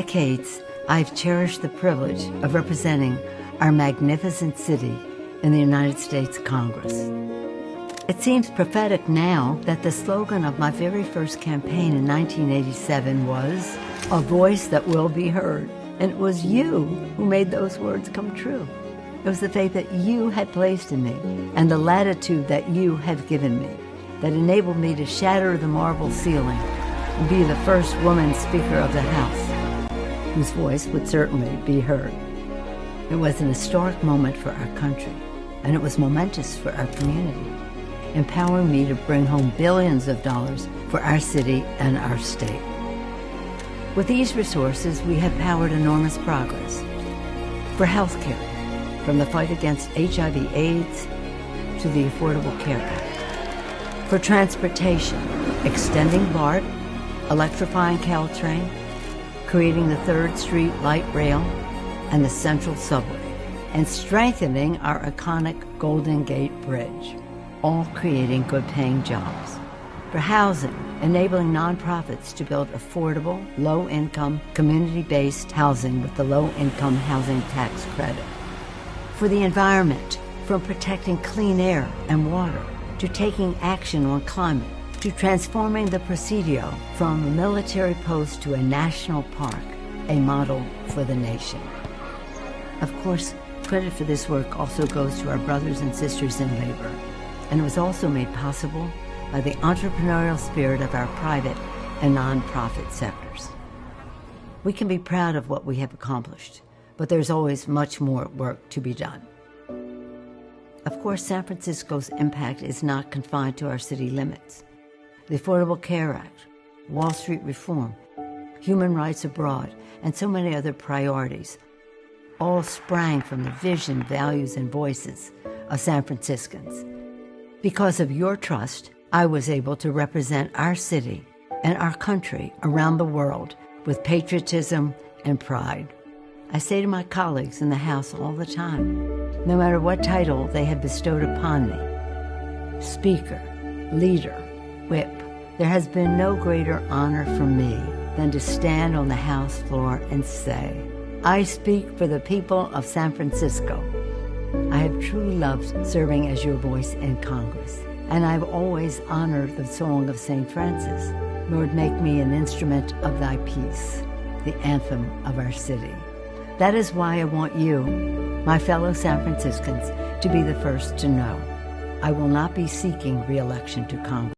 decades, I've cherished the privilege of representing our magnificent city in the United States Congress. It seems prophetic now that the slogan of my very first campaign in 1987 was, "A voice that will be heard." And it was you who made those words come true. It was the faith that you had placed in me and the latitude that you have given me that enabled me to shatter the marble ceiling and be the first woman Speaker of the House, whose voice would certainly be heard. It was an historic moment for our country, and it was momentous for our community, empowering me to bring home billions of dollars for our city and our state. With these resources, we have powered enormous progress for healthcare, from the fight against HIV/AIDS to the Affordable Care Act. For transportation, extending BART, electrifying Caltrain, creating the 3rd Street Light Rail and the Central Subway, and strengthening our iconic Golden Gate Bridge, all creating good-paying jobs. For housing, enabling nonprofits to build affordable, low-income, community-based housing with the low-income housing tax credit. For the environment, from protecting clean air and water, to taking action on climate, to transforming the Presidio from a military post to a national park, a model for the nation. Of course, credit for this work also goes to our brothers and sisters in labor, and it was also made possible by the entrepreneurial spirit of our private and nonprofit sectors. We can be proud of what we have accomplished, but there's always much more work to be done. Of course, San Francisco's impact is not confined to our city limits. The Affordable Care Act, Wall Street reform, human rights abroad, and so many other priorities all sprang from the vision, values, and voices of San Franciscans. Because of your trust, I was able to represent our city and our country around the world with patriotism and pride. I say to my colleagues in the House all the time, no matter what title they have bestowed upon me, Speaker, Leader, Whip, there has been no greater honor for me than to stand on the House floor and say, I speak for the people of San Francisco. I have truly loved serving as your voice in Congress, and I've always honored the song of St. Francis, Lord, make me an instrument of thy peace, the anthem of our city. That is why I want you, my fellow San Franciscans, to be the first to know. I will not be seeking re-election to Congress.